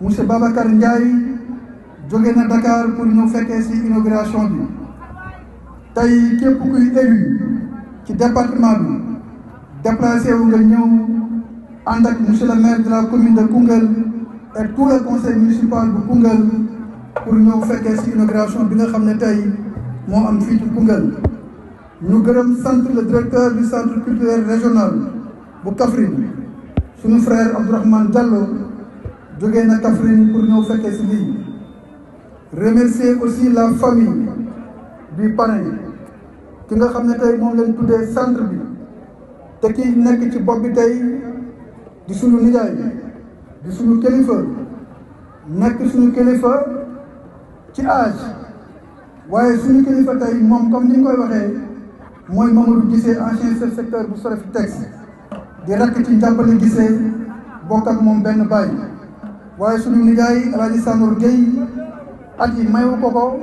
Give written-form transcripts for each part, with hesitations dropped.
monsieur Babacar Ndiaye jóge na Dakar pour ñëw fekkee ci inauguration bi tey képp kuy élu ci département bi déplacé wu nga ñëw ànd ak monsieur le maire de la commune de Koungheul et tout le conseil municipal bu Koungheul pour ñëw fekkee ci inauguration bi nga xam ne tey moo am fii ci Koungheul. ñu gërëm sant le directeur du centre culturel régional bu Kaffrine suñu frère Abdourahmane Diallo jógee na Kaffrine pour ñëw fekkee ci lii. remercier aussi la famille du parrain ki nga xam ne tey moom lañ tuddee centre bi te ki nekk ci bopp bi tey di suñu nijaay di suñu kilifa nekk suñu kilifa ci âge waaye suñu kilifa tey moom comme ni ñu koy waxee mooy Mamadou Guissé ancien chef secteur bu Sodefitex di rakk ci njàppale Guissé bokk ak moom benn baay waaye suñu nijaay El Hadj Sanour Gueye at yi mayu ko ko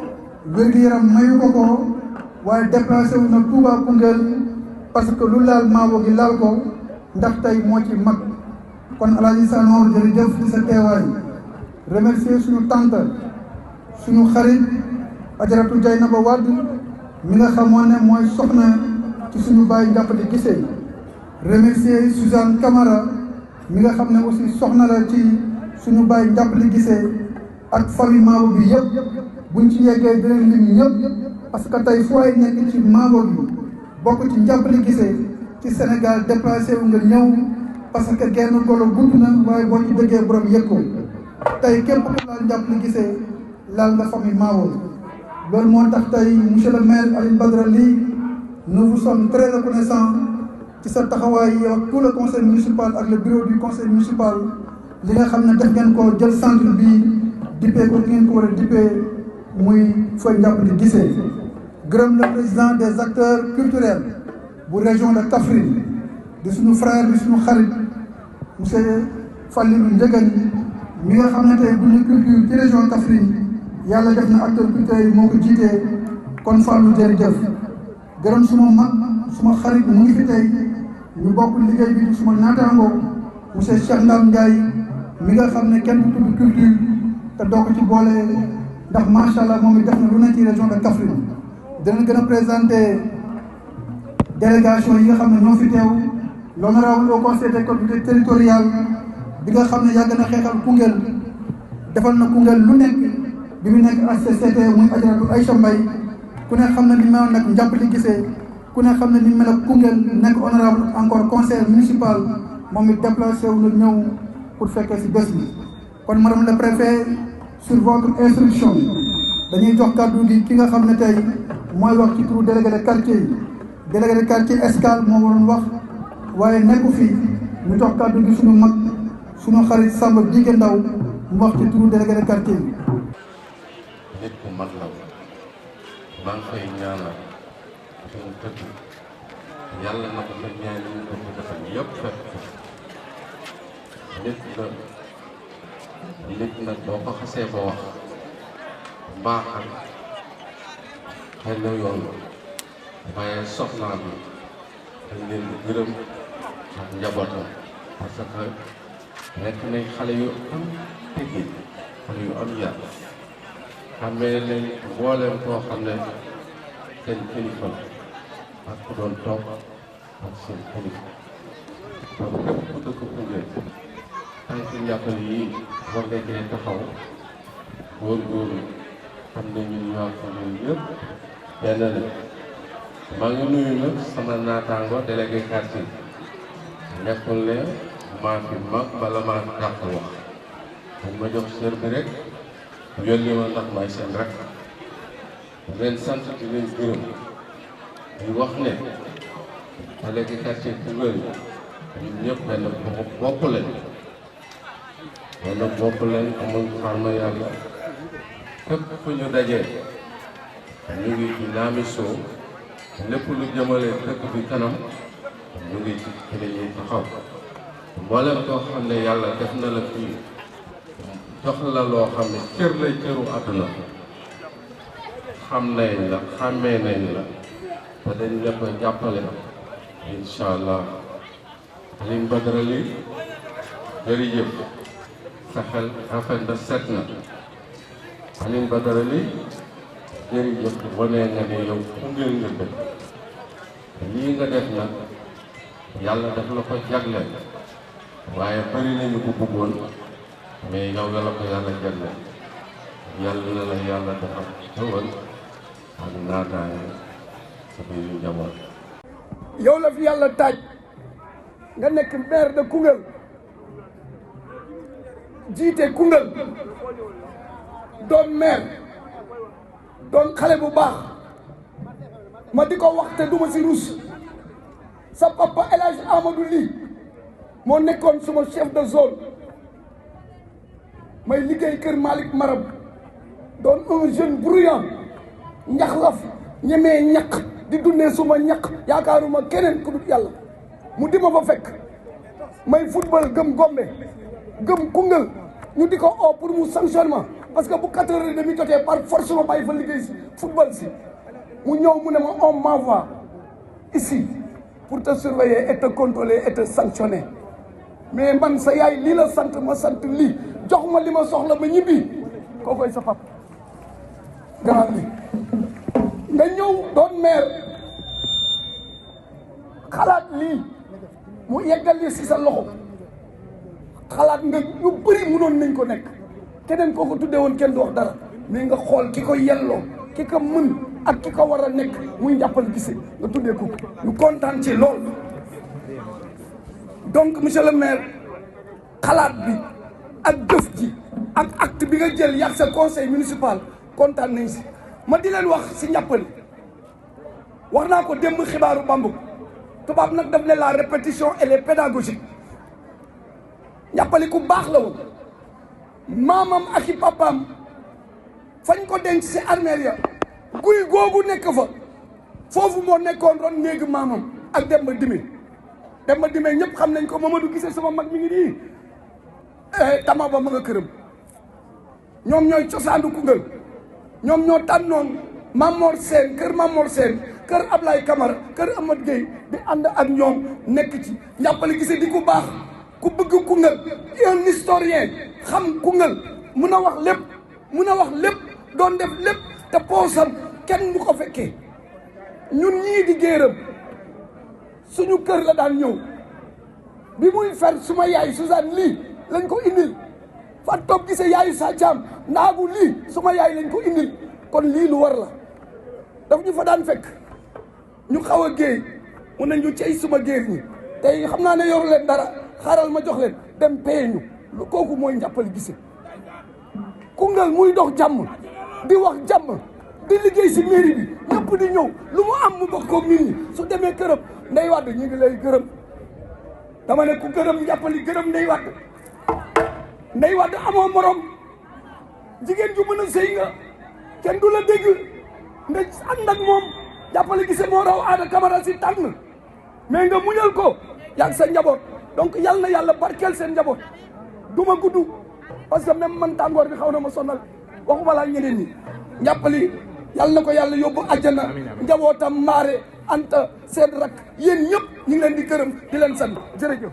wér-gu-yaram mayu ko ko waaye déplacé wu na Touba Koungheul parce que lu laal Maabo gi laal ko ndax tey moo ci mag kon El Hadj Sanour jërëjëf ci sa teewaay remercier suñu tante suñu xarit Ajaratu Dieynaba Wade mi nga xamoon ne mooy soxna ci suñu baay njàppale Guissé remercier Suzanne Camara mi nga xam ne aussi soxna la ci suñu baay njàppale Guissé ak famille Maabo bi yëpp buñ ci yeggee dinañ lim ñëpp parce que tey fu ay nekk ci Maabo bi bokk ci njàppale Guissé ci Sénégal déplacé wu nga ñëw parce que genn golo gudd na waaye boo ci déggee borom yëg ko tey képp ku laal njàppale Guissé laal nga famille Maabo loolu moo tax tey monsieur le maire Alioune Badara Ly nous vous sommes très reconnaissants ci sa taxawaay yow ak tout le conseil municipal ak le bureau du conseil municipal li nga xam ne def ngeen ko jël centre bi dippee ko li ngeen ko war a dippee muy Foy Njàppale Guissé gërëm le président des acteurs culturels bu région de Kaffrine di suñu frère di suñu xarit monsieur Fallilou Ndiéguène mi nga xam ne tey bu ñu culture ci région Kaffrine yàlla def na acteurs culturels yi moo ko jiitee kon Fallou jërëjëf gërëm suma mag suma xarit mu ngi fi tey ñu bokk liggéey bi suma naataango monsieur Cheikh Ndam Ndiaye mi nga xam ne kenn du tudd culture te doo ko ci boole ndax macha allah moom it def na lu ne ci région de Kaffrine dinañ gën a présenté délégation yi nga xam ne ñoo fi teew l'honorable au conseil des collectivités territoriales bi nga xam ne yàgg na xeexal Koungheul defal na Koungheul lu nekk bi mu nekk HCCT muy Ajaratu Aïcha Mbaye ku ne xam ne ni meloon nag Njàppale Guissé ku ne xam ne ni mel ak Koungheul nekk honorable encore conseil municipal moom it déplacé wu na ñëw pour fekkee ci bés bi kon madame le préfet sur votre instruction dañuy jox kàddu gi ki nga xam ne tey mooy wax ci turu délégué de quartier yi délégué de quartier Escale moo waroon wax waaye nekku fii ñu jox kàddu gi suñu mag suñu xarit Samba Jigé Ndaw mu wax ci turu délégué de quartier yi. nit ku mag la maa ngi koy ñaanal suñu tëdd yàlla na ko fa ñaan ñu ko fa defal yëpp fekk nit nag boo ko xasee ba wax mbaaxal xëy na yoon waaye soxnaa bi dañ leen di gërëm ak njabootam parce que nekk nañ xale yu am teggin xale yu am yar xamee nañ mbooleem koo xam ne seen kilifa la ak ku doon toog ak seen kilifa donc képp ku dëkk Koungheul tànk njàppale yii war nga cee taxaw góorgóorlu xam ne ñun ñoo ko ñun ñëpp benn la maa ngi nuyu nag sama naataango délégué quartier nekkul ne maa fi mag bala maa dàq wax dañ ma jox sër bi rek yónni ma ndax may seen rek leen sant di leen gërëm di wax ne délégué quartier Koungheul ñun ñëpp benn bopp lañ wala bopp lañ amul xarma yàlla fépp fu ñu dajee ñu ngi ci naamisoo lépp lu jëmale dëkk bi kanam ñu ngi ci lañuy taxaw mboolem koo xam ne yàlla def na la fii jox la loo xam ne cër lay cëru àdduna xam nañ la xàmmee nañ la te dañ la ko jàppale incha allah Alioune Badara Ly jërëjëf sa xel rafet na set na Alioune Badara Ly jërëjëf wane nga ne yow Koungheul nga dëkk lii nga def nag yàlla daf la ko jagleel waaye bari nañu ko bëggoon mais yow la ko yàlla jagleel yàlla na la yàlla dafa xewal ak naataay sa biir njaboot. yow la fi yàlla taaj nga nekk maire de Koungheul jiite Koungheul doon maire doon xale bu baax ma di ko wax te duma si rus sa papa El Hadj Amadou Ly moo nekkoon suma chef de zone may liggéey kër Malick Marab doon un jeune bruyant ñaxlaf ñemee ñaq di dundee suma ñaq yaakaaruma keneen ku dul yàlla mu di ma fa fekk may football gëm Gombe gëm Koungheul ñu di ko oo pour mu sanctionnement parce que bu 4h30 jotee par force ma bàyyi fa liggéey si football si mu ñëw mu ne ma on m'envoie ici pour te surveiller et te contrôler et te sanctionner mais man sa yaay lii la sant ma sant lii jox ma li ma soxla ma ñibbi kookoy sa papa grand bi nga ñëw doon maire xalaat lii mu yeggal li si sa loxo xalaat nga ñu bëri mënoon nañ ko nekk keneen koo ko tuddee woon kenn du wax dara mais nga xool ki ko yelloo ki ko mën ak ki ko war a nekk muy Ndiappal Guissé nga tuddee ko ñu kontaan ci lool. donc monsieur le maire xalaat bi ak jëf ji ak acte bi nga jël yàgg sa conseil municipal kontaan nañ si ma di leen wax si Ndiappal wax naa ko démb xibaaru Bambuk tubaab nag daf ne la répétition elle est pédagogique Ndiappal ku baax la woon maamam ak i papaam fañ ko denc si armeel ya guy googu nekk fa foofu moo nekkoon ron néegu maamam ak Demba Dime ñëpp xam nañ ko Mamadou Guissé sama mag mi ngi nii tama ba ma nga këram ñoom ñooy cosaanu Koungheul ñoom ñoo tànnoon Mamor Sène kër Mamor Sène kër Ablaye Camara kër Amath Gueye di ànd ak ñoom nekk ci Ndiappal Guissé di ku baax ku bëgg Koungheul un historien xam Koungheul mun a wax lépp doon def lépp te poosam kenn du ko fekkee ñun ñii di géeram suñu kër la daan ñëw bi muy fer suma yaay Suzanne lii lañ ko indil Fatou Top Guissé yaayu Sa Thiam naagu lii suma yaay lañ ko indil kon lii lu war la daf ñu fa daan fekk ñu xaw a géey mun nañ ñu cey suma géer ñi tey xam naa ne yoru leen dara xaaral ma jox leen dem paye ñu kooku mooy Ndiappal Guissé Koungheul muy dox jàmm di wax jàmm di liggéey si mairie bi ñëpp di ñëw lu mu am mu bokk koog nit ñi su demee këram Ndeye Wade ñu ngi lay gërëm dama ne ku gërëm Ndiappal gërëm Ndeye Wade amoo morom jigéen ju mën a sëy nga kenn du la dégg nga ànd ak moom Ndiappal Guissé moo raw Ada Camara si tànn mais nga muñal ko yàgg sa njaboot donc yal na yàlla barkeel seen njaboot du ma gudd parce que même man tàngoor bi xaw na ma sonal waxuma laa ñeneen ñi Ndiappal yal na ko yàlla yóbbu àjjana njabootam maare anta seen rak yéen ñëpp ñu ngi leen di gërëm di leen sant jërëjëf.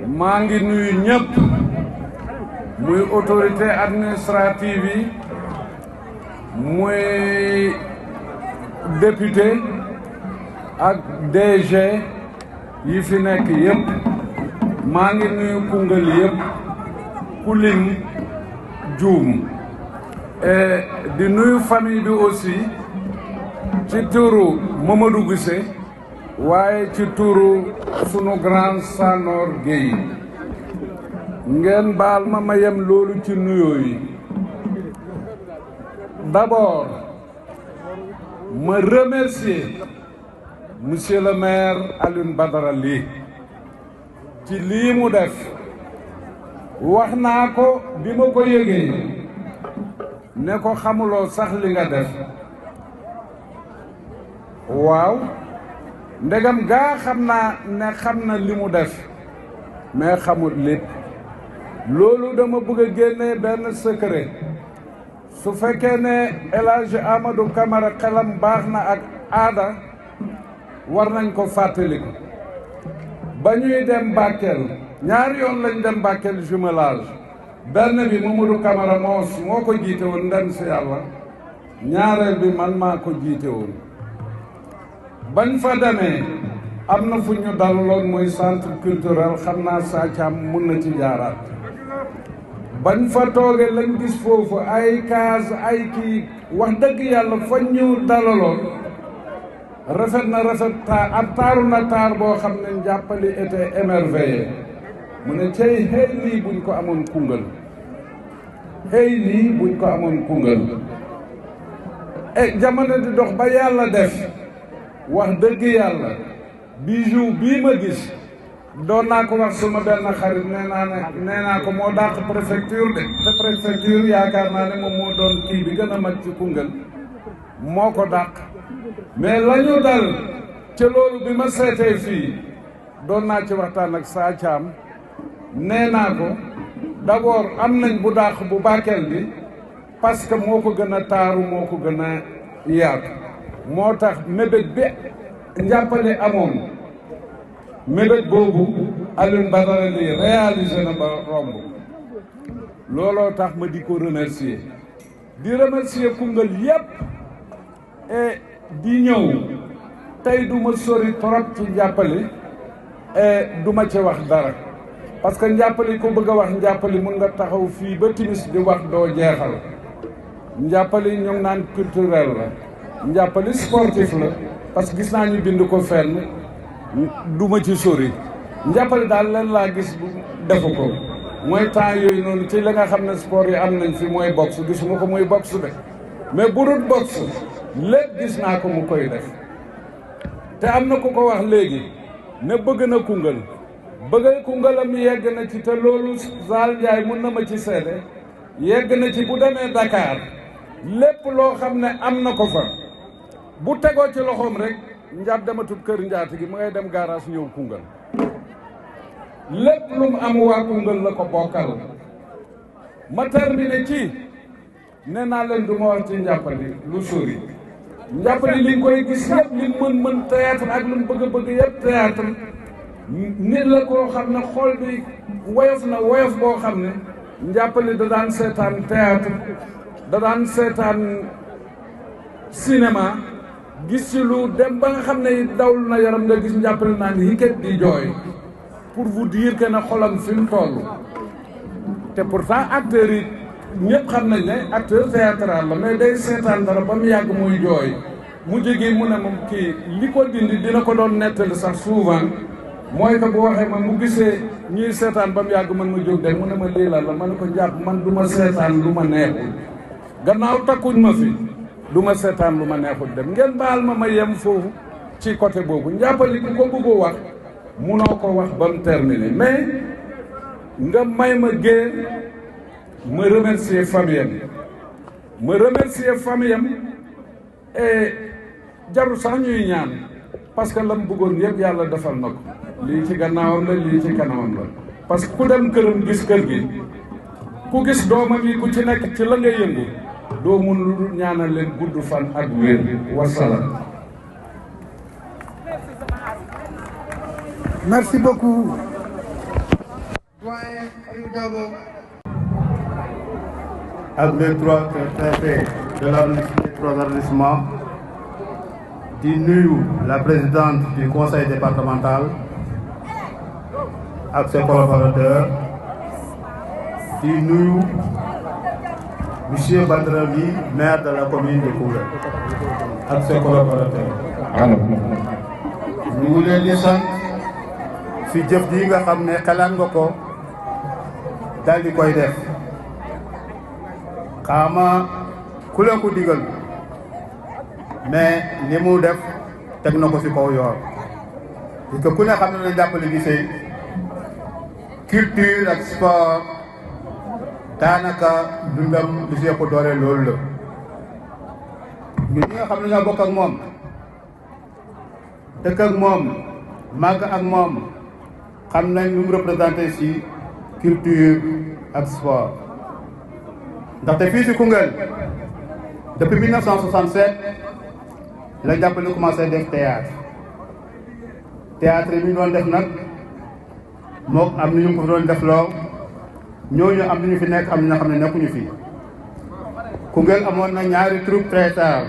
maa ngi nuyu ñëpp muy autorité administrative yi muy député ak DG yi fi nekk yëpp maa ngi nuyu Koungheul yëpp ku lim juum di nuyu famille bi aussi ci turu Mamadou Guissé waaye ci turu sunu grand Sanor Gueye ngeen baal ma yem loolu ci nuyoo yi d'abord ma remercier monsieur le maire Alioune Badara Ly ci lii mu def wax naa ko bi ma ko yëgee ne ko xamuloo sax li nga def waaw ndegam gaa xam naa ne xam na li mu def mais xamul lépp loolu dama bëgg a génne benn secret su fekkee ne El Hadj Amadou Camara xelam baax na ak aada war nañ ko fàttaliku ba ñuy dem Bakel ñaari yoon lañ dem Bakel jumelage benn bi Mamadou Camara Moos moo ko jiite woon ndem si yàlla ñaareel bi man maa ko jiite woon bañ fa demee am na fu ñu dalaloon mooy centre culturel xam naa Sa Thiam mun na ci jaaraat bañ fa toogee lañ gis foofu ay case ay kii wax dëgg yàlla fa ñu dalaloon rafet na rafet taaru na taar boo xam ne njàppali était émerveillé mu ne cey xëy lii buñ ko amoon Koungheul xëy lii buñ ko amoon Koungheul jamono di dox ba yàlla def wax dëgg yàlla bijou bii ma gis doon naa ko wax suma benn xarit nee naa ko moo dàq préfecture de te préfecture yaakaar naa ne moom moo doon kii bi gën a mag ci Koungheul moo ko dàq mais la ñu dal ca loolu bi ma seetee fii doon naa ci waxtaan ak Sa Thiam nee naa ko d'abord am nañ bu dàq bu Bakel bi parce que moo ko gën a taaru moo ko gën a yaatu moo tax mébét bi njàppale amoon mébét boobu Alioune Badara Ly réalisé na ba romb looloo tax ma di ko remercier di remercier Koungheul yépp et di ñëw tey du ma sori trop ci njàppale et du ma ci wax dara parce que njàppali ku bëgg a wax njàppali mun nga taxaw fii ba timis di wax doo jeexal njàppali ñu ngi naan culturel la njàppali sportif la parce que gis naa ñu bind ko fenn du ma ci sori njàppali daal leen laa gis defu ko mooy temps yooyu noonu ci la nga xam ne sport yi am nañ fi mooy boxe gisuma ko muy boxe de mais bu dul boxe lépp gis naa ko mu koy def te am na ku ko wax léegi ne bëgg na Koungheul bëgg Koungheul mi yegg na ci te loolu Zal Ndiaye mun na ma ci seede yegg na ci bu demee Dakar lépp loo xam ne am na ko fa bu tegoo ci loxoom rek njaat dematul kër njaati gi mu ngay dem garage ñëw Koungheul lépp lu mu am waa Koungheul la ko bokkal ma terminé ci nee naa leen du ma wax ci njàppali lu sori njàppali li koy gis yëpp li mën théâtre ak lu mu bëgg yëpp théâtre nit la koo xam ne xol bi woyof na woyof boo xam ne njàppali da daan seetaan théâtre da daan seetaan cinéma gis ci lu dem ba nga xam ne dawlu na yaram nga gis njàppali naan hiket di jooy pour vous dire que na xolam fi mu toll te pourtant acteurs yi ñëpp xam nañ ne acteur théâtral la mais day seetaan dara ba mu yàgg muy jooy mu jógee mu ne moom kii li ko dindi dina ko doon nettali sax souvent mooy que bu waxee man mu gisee ñuy seetaan ba mu yàgg man ma jóg dem mu ne ma lii la ma ne ko jàpp man du ma seetaan lu ma neexul gannaaw takkuñ ma fi du ma seetaan lu ma neexul dem ngeen baal ma yem foofu ci côté boobu njàppali ku ko bëggoo wax munoo ko wax ba mu terminé mais nga may ma géer ma remercier famille am et jarul sax ñuy ñaan parce que la mu bëggoon yëpp yàlla defal na ko lii ci gannaawam la lii ci kanamam la parce que ku dem këram gis kër gi ku gis doomam yi ku ci nekk ci la nga yëngu doo mun lu ñaanal leen gudd fan ak wér wasalaam. Merci beaucoup. Doyen Aliou Dabo. Ak les trois préfets de l'arrondissement, trois arrondissements, di nuyu la présidente du conseil départemental ak ses collaborateurs, di nuyu monsieur Badara Ly, maire de la commune de Koungheul ak ses collaborateurs. ñu ngi leen di sant fi jëf ji nga xam ne xalaat nga ko daal di koy def xaama ku leen ko digal mais li mu def teg na ko ci kaw yoon parce que ku ne xam ne jàppale gisee culture ak sport daanaka dundam lu ci ëpp doole loolu la ñun ñi nga xam ne ñoo bokk ak moom dëkk ak moom màgg ak moom xam nañ lu mu représenté ci culture ak sport ndaxte fii ci Koungheul depuis 1967 la jàppale commencé def théâtre yi ñu doon def nag moo am na ñu ko doon def loo ñooñu am nañu fi nekk am na ñoo xam ne nekkuñu fi. Koungheul amoon na ñaari troupe traiteur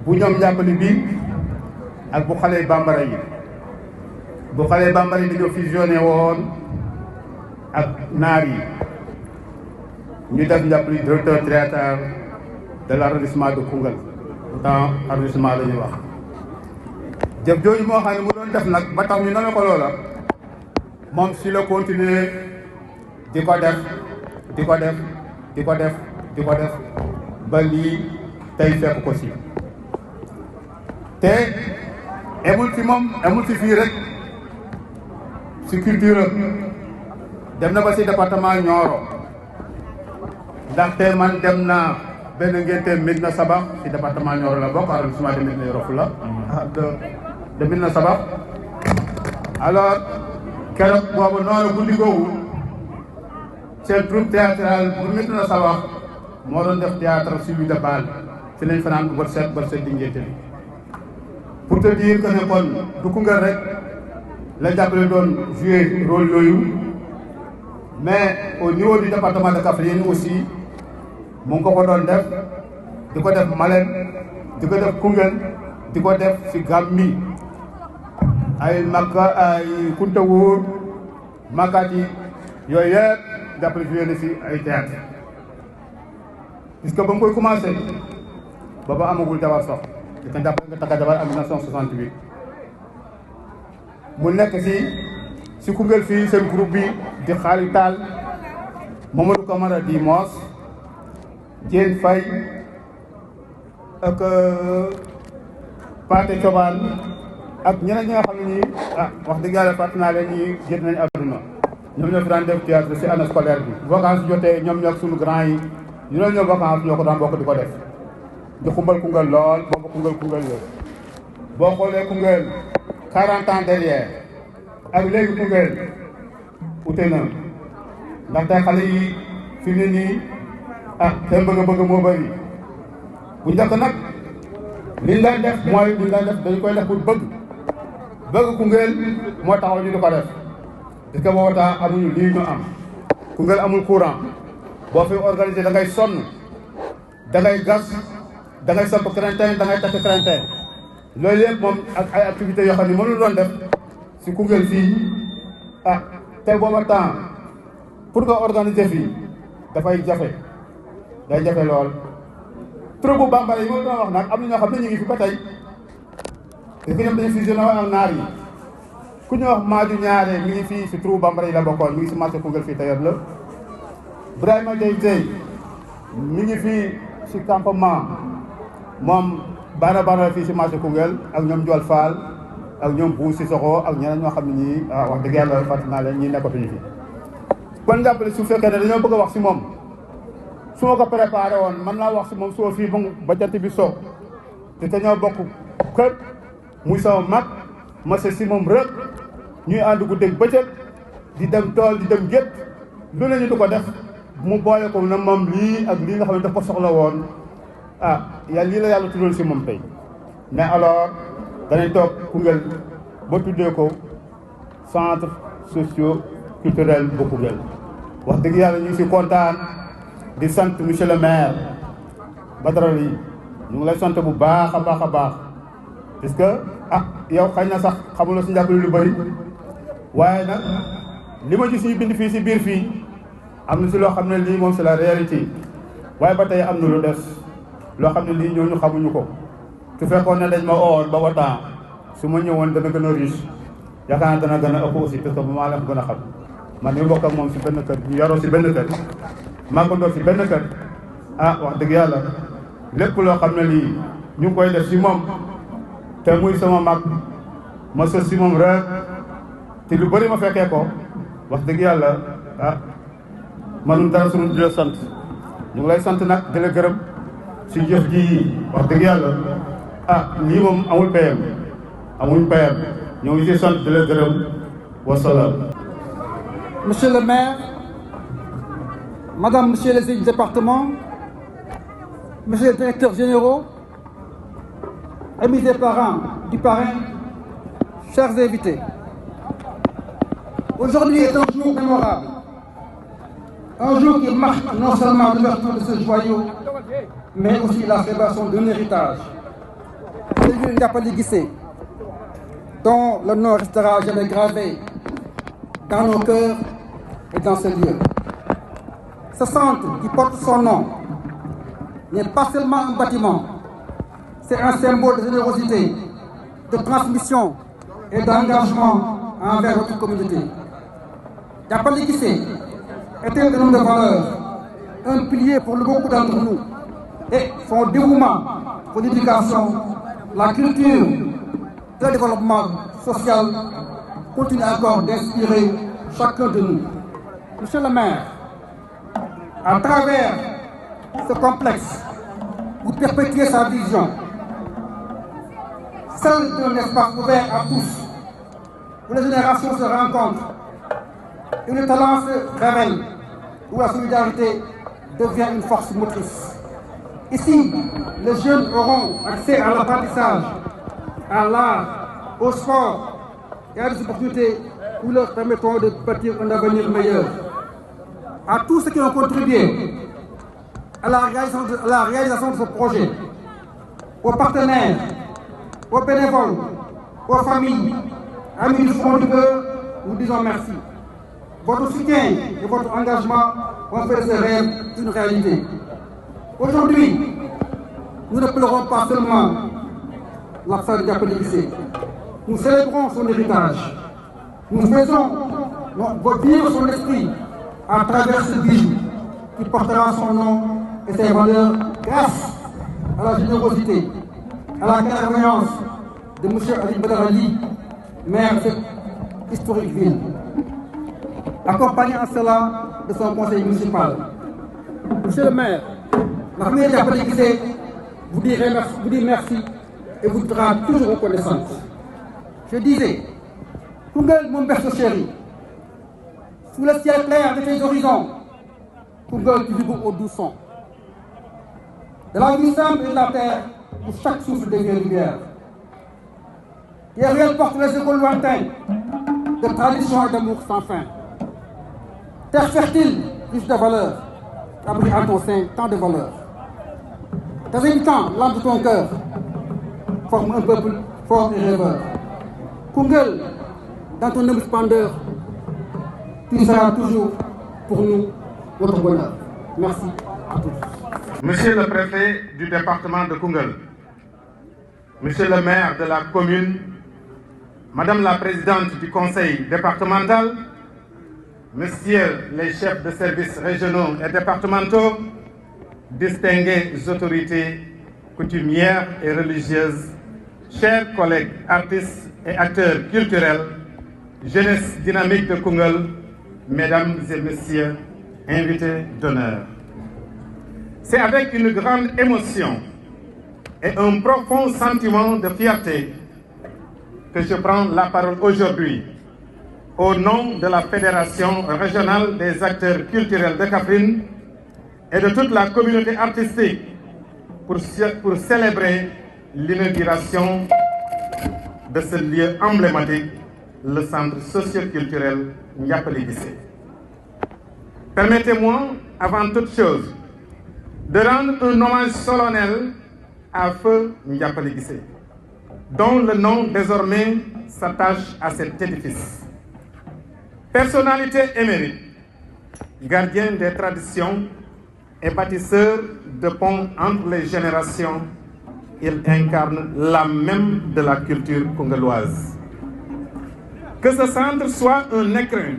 bu ñoom njàppali bi ak bu xale bambara yi. bu xale bambara yi dañoo fusionné woon ak naar yi ñu def njàppali directeur traiteur de l'arrondissement de Koungheul pourtant arrondissement la ñuy wax. jëf jooju moo xam ne mu doon def nag ba tax ñu nommé ko loola moom si la continuer di ko def di ko def di ko def di ko def ba lii tey fekk ko si te emul ci moom emul ci fii rek ci culture dem na ba si département Nioro ndaxte man dem na benn ngénte Médina Sabax ci département Nioro la bokk arrondissement de Médina Yoro Foulah de Médina Sabax alors keroog boobu noonu guddi googu seen troupe théâtrale bu Médina Sabax moo doon def théâtre suivi de bal ci lañ fanaan bët set di ngénte bi pour te dire que ne kon du Koungheul rek la jàppale doon jouer rôle yooyu mais au niveau du département de Kaffrine aussi mu ngi ko doon def di ko def Malem di ko def Koungheul di ko def ci Gàmbi ay Makka ay Kuntawur Makati yooyu yëpp jàppale joué na ci ay théâtre puisque ba mu koy commencé booba amagul jabar sax di ko jàppale nga takka jabar en 1968 mu nekk ci Koungheul fii seen groupe bi di Xaali Taal Mamadou Camara di Moos Diène Faye ak Pathé Thioban ak ñeneen ñi nga xam ne nii wax dëgg yàlla fàttali naa leen ñii génn nañu àdduna ñoom ñoo fi daan def théâtre ci année scolaire bi vacances jotee ñoom ñoo ak suñu grand yi ñu doon ñëw vacances ñoo ko daan bokk di ko def di xumbal Koungheul lool boobu Koungheul yooyu boo xoolee Koungheul 40 ans derrière ak léegi Koungheul ute na ndaxte xale yi fi ne nii seen bëgg-bëgg moo bëri bu njëkk nag liñ daan def mooy liñ daan def dañu koy def pour bëgg Koungheul moo taxaw ñu di ko def parce que boobu temps amuñu lii ñu am Koungheul amul courant boo fi organisé da ngay sonn da ngay gas da ngay samp crintin da ngay takk crintin loolu yëpp moom ak ay activités yoo xam ne mënul doon def si Koungheul fii te booba temps pour nga organiser fii dafay jafe day jafe lool troupe bu bambara yi ma doon wax nag am na ñoo xam ne ñu ngi fi ba tey te fi ñoom dañu fusionné ak naar yi ku ñu wax Maaju Ñaare mi ngi fii si troupe bambara yi la bokkoon mi ngi si marché Koungheul fii tailleur la Ibrahima Dieye mi ngi fii si campement moom bana fii si marché Koungheul ak ñoom Ndiol Fall ak ñoom Bou Sissoko ak ñeneen ñoo xam ne ñii wax dëgg yàlla fàttali naa leen ñii nekkatuñu fi kon jàppale su fekkee ne dañoo bëgg a wax si moom su ma ko préparé woon mën naa wax si moom soo fii ba jant bi so te dañoo bokk kër muy sama mag ma se si moom rek ñuy ànd guddeeg bëccëg di dem tool di dem gétt lu ne ñu di ko def mu boole ko na moom lii ak lii nga xam ne daf ko soxla woon yàlla lii la yàlla tuddoon si moom tey mais alors danañ toog Koungheul ba tuddee ko centre socio culturel bu Koungheul wax dëgg yàlla ñu ngi si kontaan di sant monsieur le maire Badara Ly ñu ngi lay sant bu baax a baax a baax parce que yow xëy na sax xamuloo si njàppale lu bëri waaye nag li ma gis ñu bind fii si biir fii am na si loo xam ne lii moom c'est la réalité waaye ba tey am na lu des loo xam ne lii ñooñu xamuñu ko su fekkoon ne dañ ma owoon ba wataan su ma ñëwoon dana gën a riche yaakaar naa dana gën a ëpp aussi parce que maa leen gën a xam man ni bokk ak moom si benn kër ñu yaroo si benn kër màggandoo si benn kër wax dëgg yàlla lépp loo xam ne lii ñu ngi koy def si moom te muy sama mag ma sës si moom rek te lu bëri ma fekkee ko wax dëgg yàlla manum dara sunu di la sant ñu ngi lay sant nag di la gërëm si jëf ji wax dëgg yàlla lii moom amul payam amuñ payam ñoo ngi si sant di la gërëm wasalaam. Monsieur le maire, Madame, Monsieur les élus du département, Monsieur les directeurs généraux, amis et parents du parrain, chers invités, Aujourd'hui est un jour mémorable. Un jour qui marque non seulement l'ouverture de ce joyau, mais aussi la célébration d'un héritage. Celui de Ndiapali Guissé, dont le nom restera jamais gravé dans nos cœurs et dans ce lieu. Ce centre qui porte son nom n'est pas seulement un bâtiment, c'est un symbole de générosité, de transmission et d'engagement envers notre communauté. Ndiapali Guissé était un homme de valeur, un pilier pour beaucoup d'entre nous, et son dévouement pour l'éducation, la culture, le développement social continue encore d'inspirer chacun de nous. Monsieur le maire, à travers ce complexe, vous perpétuez sa vision, celle d'un espace ouvert à tous, où les générations se rencontrent, où le talent se révèle, où la solidarité devient une force motrice. Ici, les jeunes auront accès à l'apprentissage, à l'art, au sport et à des opportunités qui leur permettront de bâtir un avenir meilleur. À tous ceux qui ont contribué à la réalisation de ce projet, aux partenaires, aux bénévoles, aux familles, amis du Front du Cœur, nous disons merci. Votre soutien et votre engagement ont fait de ce rêve une réalité. Aujourd'hui, nous ne pleurons pas seulement l'absence de Ndiapali Guissé. Nous célébrons son héritage. Nous faisons vivre son esprit à travers ce bijou qui portera son nom et ses valeurs grâce à la générosité, à la clairvoyance de M. Alioune Badara Ly, maire de cette historique ville, accompagné en cela de son conseil municipal. Monsieur le maire, la famille Ndiapali Guissé vous dit merci et vous sera toujours reconnaissante. Je disais, Koungheul, mon berceau chéri, sous le ciel clair de tes horizons, Koungheul qui vibre au doux son. De la vie simple et de la terre, où chaque souffle devient lumière. Pierre porte les écoles lointains, de tradition et d'amour sans fin. Terre fertile, riche de valeurs, abrite en ton sein tant de valeurs. Tes habitants, l'âme de ton cœur, forment un peuple fort et rêveur. Koungheul, dans ton humble splendeur, tu seras toujours pour nous notre bonheur. Merci à tous. Monsieur le préfet du département de Koungheul, Monsieur le maire de la commune, Madame la présidente du conseil départemental, Messieurs les chefs de services régionaux et départementaux, distinguées autorités coutumières et religieuses, chers collègues artistes et acteurs culturels, jeunesse dynamique de Koungheul, mesdames et messieurs, invités d'honneur. C'est avec une grande émotion et un profond sentiment de fierté que je prends la parole aujourd'hui au nom de la Fédération régionale des acteurs culturels de Kaffrine et de toute la communauté artistique pour célébrer l'inauguration de ce lieu emblématique, le centre socio-culturel Ndiapali Guissé. Permettez-moi, avant toute chose, de rendre un hommage solennel à Feu Ndiapali Guissé, dont le nom désormais s'attache à cet édifice. Personnalité émérite, gardien des traditions et bâtisseur de ponts entre les générations, il incarne l'âme même de la culture congoloise. Que ce centre soit un écrin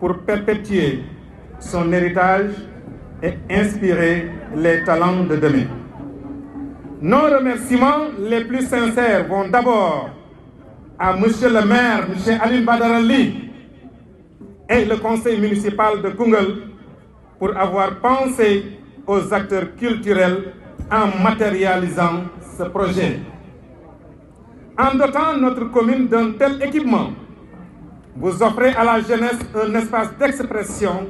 pour perpétuer son héritage et inspirer les talents de demain. Nos remerciements les plus sincères vont d'abord à Monsieur le maire, M. Alioune Badara Ly, et le conseil municipal de Koungheul pour avoir pensé aux acteurs culturels en matérialisant ce projet. En dotant notre commune d'un tel équipement, vous offrez à la jeunesse un espace d'expression,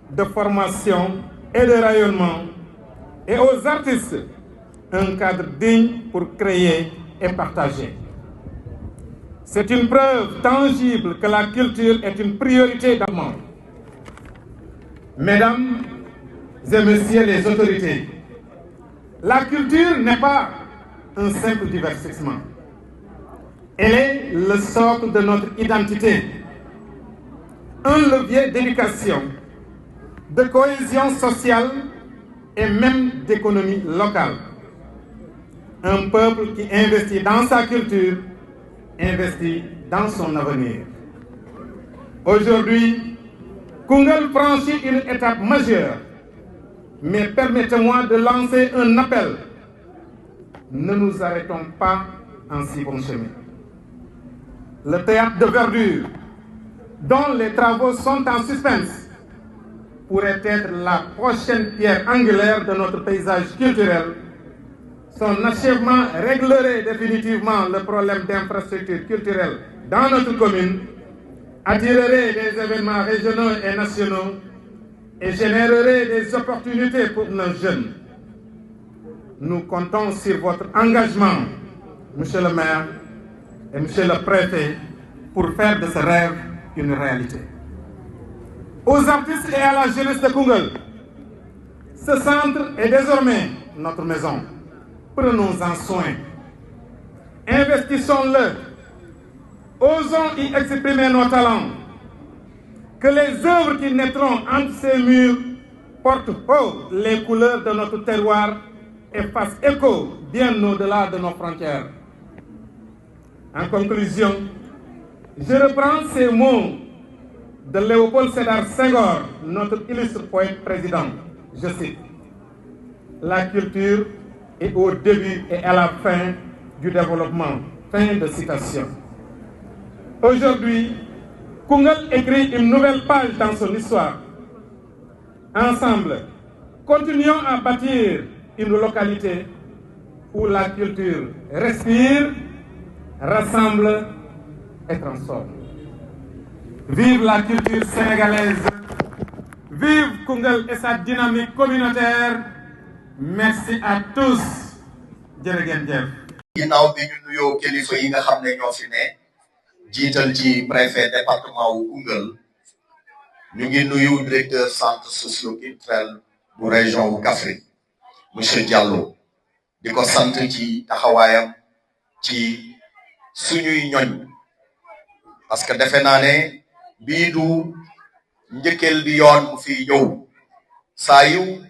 de formation et de rayonnement, et aux artistes un cadre digne pour créer et partager. C'est une preuve tangible que la culture est une priorité dans le monde. Mesdames et messieurs les autorités, la culture n'est pas un simple divertissement. Elle est le socle de notre identité, un levier d'éducation, de cohésion sociale et même d'économie locale. Un peuple qui investit dans sa culture, investit dans son avenir. Aujourd'hui, Koungheul franchit une étape majeure, mais permettez-moi de lancer un appel. Ne nous arrêtons pas en si bon chemin. Le théâtre de verdure, dont les travaux sont en suspense, pourrait être la prochaine pierre angulaire de notre paysage culturel. Son achèvement réglerait définitivement le problème d'infrastructure culturelle dans notre commune, attirerait des événements régionaux et nationaux et générerait des opportunités pour nos jeunes. Nous comptons sur votre engagement, Monsieur le maire et Monsieur le préfet, pour faire de ce rêve une réalité. Aux artistes et à la jeunesse de Koungheul, ce centre est désormais notre maison. Prenons-en soin. Investissons-le. Osons y exprimer nos talents. Que les œuvres qui naîtront entre ces murs portent haut les couleurs de notre terroir et fassent écho bien au-delà de nos frontières. En conclusion, je reprends ces mots de Léopold Sédar Senghor, notre illustre poète président. Je cite: la culture est au début et à la fin du développement. Fin de citation. Aujourd'hui, Koungheul écrit une nouvelle page dans son histoire. Ensemble, continuons à bâtir une localité où la culture respire, rassemble et transforme. Vive la culture sénégalaise, vive Koungheul et sa dynamique communautaire. Merci à tous. Jërëjëf. Ginnaaw bi ñu nuyoo kilifa yi nga xam ne ñoo fi ne jiital ci préfet département wu Koungheul ñu ngi nuyu directeur centre socio-culturel bu région wu Kaffrine monsieur Diallo di ko sant ci taxawaayam ci suñuy ñoñ parce que defe naa ne bii du njëkkeel bi yoon bu fi ñëw saa yu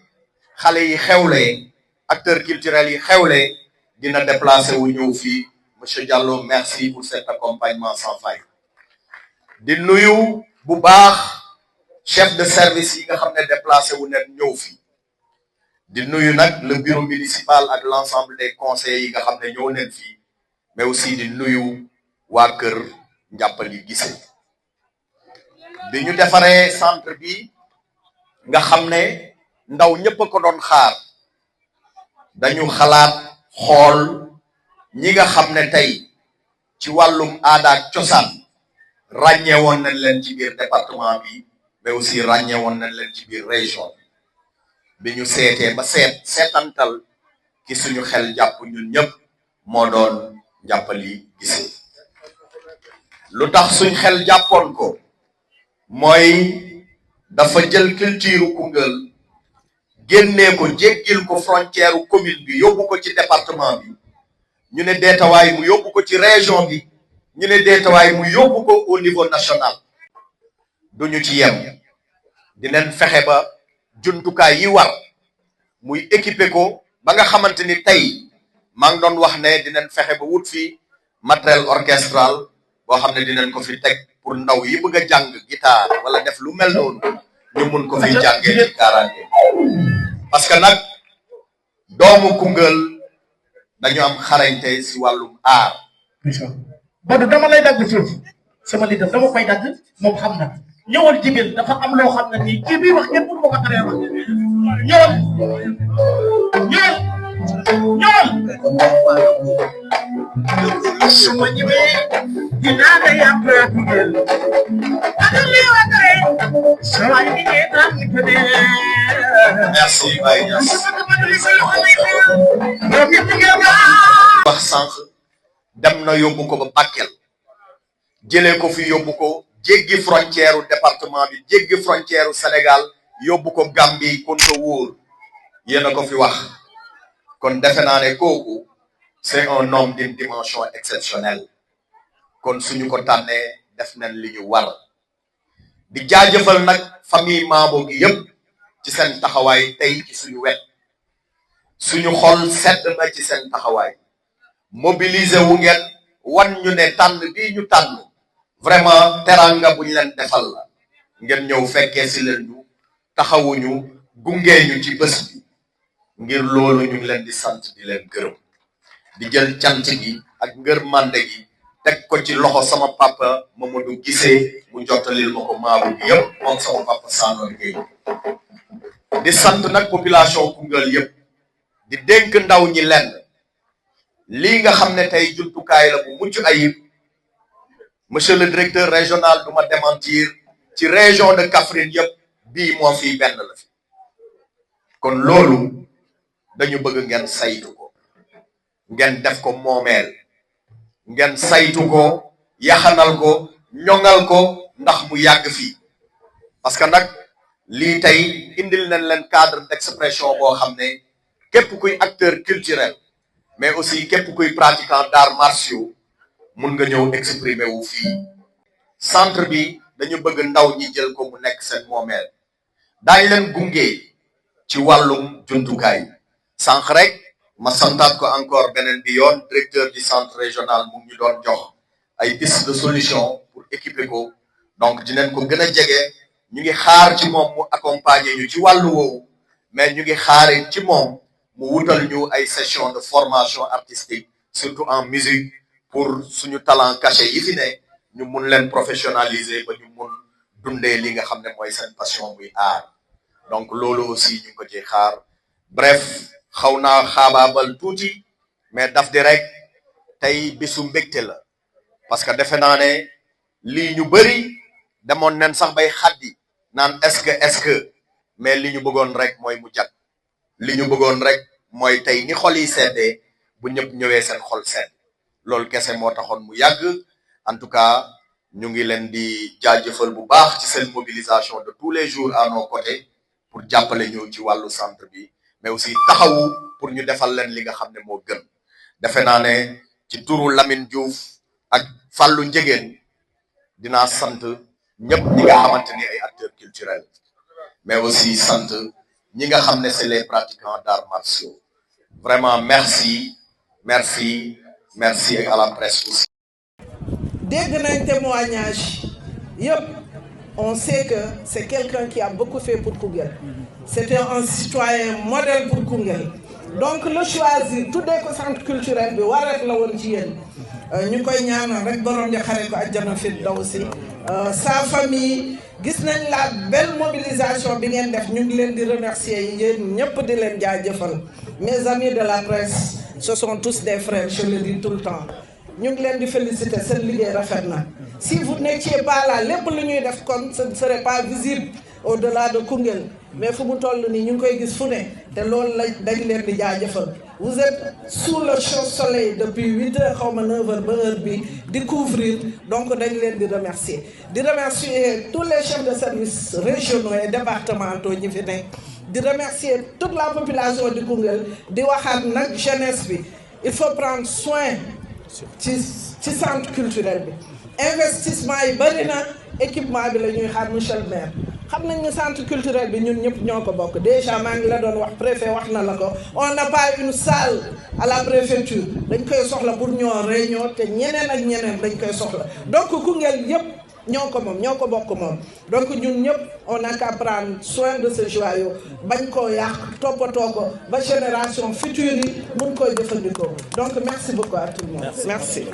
xale yi xewlee acteurs culturels yi xewlee dina déplacé wu ñëw fii monsieur Diallo merci pour cet accompagnement sans faille. di nuyu bu baax chef de service yi nga xam ne déplacé wu nen ñëw fii di nuyu nag le bureau municipal ak l'ensemble des conseillers yi nga xam ne ñëw nen fii mais aussi di nuyu waa kër Njàppali Gise bi ñu defaree centre bi nga xam ne ndaw ñëpp ko doon xaar dañu xalaat xool ñi nga xam ne tey ci wàllum aada ak cosaan ràññee woon nañ leen ci biir département bi mais aussi ràññee woon nañ leen ci biir région bi ñu seetee ba seetantal ki suñu xel jàpp ñun ñëpp moo doon Njàppali Gise lu tax suñ xel jàppoon ko mooy dafa jël culture Koungheul génnee ko jéggil ko frontière commune bi yóbbu ko ci département bi ñu ne deetawaay mu yóbbu ko ci région bi ñu ne deetawaay mu yóbbu ko au niveau national duñu ci yem dinañ fexe ba jumtukaay yi war muy équiper ko ba nga xamante ni tey maa ngi doon wax ne dinañ fexe ba wut fi matériel orchestral boo xam ne dinañ ko fi teg pour ndaw yi bëgg a jàng guitare wala def lu mel noonu ñu mun ko fi jàngee ci kaaraange parce que nag doomu Koungheul dañu am xarañte si wàllum aar. Badou dama lay dagg foofu sama leader dama koy dagg moom xam na ñëwal jigéen dafa am loo xam ne nii kii bii wax kenn mënu ma ko xaree wax ñëwal suma ñëwee dinaa la yàpp Koungheul ak li wa kare sama ñëwee tam ni ko dee. Merci Baye Niass. wax sànq dem na yóbbu ko ba Bakel jëlee ko fi yóbbu ko jéggi frontière u département bi jéggi frontière u Sénégal yóbbu ko Gambie Kunta Wóor yéen a ko fi wax kon defe naa ne kooku c'est un homme d'une dimension exceptionnelle kon suñu ko tànnee def nañ li ñu war di jaajëfal nag famille Mabo gi yëpp ci seen taxawaay tey ci suñu wet suñu xol sedd na ci seen taxawaay mobiliser wu ngeen wan ñu ne tànn bii ñu tànn vraiment teranga bu ñu leen defal la ngeen ñëw fekkee si leen ñu taxawuñu gungee ñu ci bés bi ngir loolu ñu ngi leen di sant di leen gërëm di jël cant gi ak ngër mande gi teg ko ci loxo sama papa Mamadou Guissé mu jottalil ma ko Mabo gi yëpp moom sama papa Sanor Gueye di sant nag population Koungheul yëpp di dénk ndaw ñi lenn lii nga xam ne tey jumtukaay la bu mucc ayib monsieur le directeur régional du ma démentir ci région de Kaffrine yëpp bii moo fii benn la fi kon loolu dañu bëgg ngeen saytu ko ngeen def ko moomeel ngeen saytu ko yaxanal ko ñoŋal ko ndax mu yàgg fii parce que nag lii tey indil nañ leen cadre d'expression boo xam ne képp kuy acteur culturel mais aussi képp kuy pratiquant d'arts martiaux mun nga ñëw exprimer wu fii centre bi dañu bëgg ndaw ñi jël ko mu nekk seen moomeel daañu leen gunge ci wàllum jumtukaay sànq rek ma santaat ko encore beneen bi yoon directeur du centre régional mu ngi doon jox ay pistes de solution pour équiper ko donc dinañ ko gën a jege ñu ngi xaar ci moom mu accompagner ñu ci wàllu woowu mais ñu ngi xaare ci moom mu wutal ñu ay session de formation artistique surtout en musique pour suñu talent caché yi fi ne ñu mun leen professionnaliser ba ñu mun dundee li nga xam ne mooy seen passion muy art donc loolu aussi ñu ngi ko ci xaar bref xaw naa xaabaabal tuuti mais daf di rek tey bisu mbégte la parce que defe naa ne lii ñu bëri demoon nen sax bay xaddi naan est-ce que mais li ñu bëggoon rek mooy mu jag li ñu bëggoon rek mooy tey ni xol yi seddee bu ñëpp ñëwee seen xol sedd loolu kese moo taxoon mu yàgg en tout cas ñu ngi leen di jaajëfal bu baax ci seen mobilisation de tous les jours à nos côtés pour jàppale ñu ci wàllu centre bi mais aussi taxawu pour ñu defal leen li nga xam ne moo gën defe naa ne ci turu Lamine Diouf ak Fallou Njegéen dinaa sant ñëpp ñi nga xamante ni ay acteurs culturels mais aussi sant ñi nga xam ne c'est les pratiquants d'arts martiaux vraiment merci et à la presse aussi. Dès un témoignage, on sait que c'est quelqu'un qui a beaucoup fait pour Koungheul. C'était un citoyen modèle pour Koungheul. Donc le choisir tout dès que centre culturel bi wareef la woon ci yéen ñu koy ñaanal rek borom ja xare ko àjjana firdawsi sa famille gis nañ la belle mobilisation bi ngeen def ñu ngi leen di remercier yéen ñëpp di leen jaajëfal. Mes amis de la presse, ce sont tous des frères, je le dis tout le temps. Nous voulons féliciter cette ligue rafetna. Si vous n'étiez pas là, les polluants de compte, ce ne serait pas visible au-delà de Koungheul. Mais faut nous toller ni nous koy gis fune te loolu la dañ leen di jaajëfal. Vous êtes sous le chaud soleil depuis 8h xaw ma 9h ba heure bi di couvrir donc dañ leen di remercier. Di remercier tous les chefs de services régionaux et départementaux ñi fi nekk. De remercier toute la population de Koungheul, de waxaat nag jeunesse bi il faut prendre soin ci centre culturel bi investissement yi bari na équipement bi la ñuy xaar monsieur le maire xam nañ ne centre culturel bi ñun ñëpp ñoo ko bokk déjà maa ngi la doon wax préfet wax na la ko on n'a pas une salle à la préfecture dañ koy soxla pour ñoo réunion te ñeneen ak ñeneen dañ koy soxla donc Koungheul yëpp ñoo ko bokk moom donc ñun ñëpp on a qu'à prendre soin de ce joyau bañ koo yàq toppatoo ko ba génération future yi mun koy jëfandikoo donc merci beaucoup à tout le monde merci.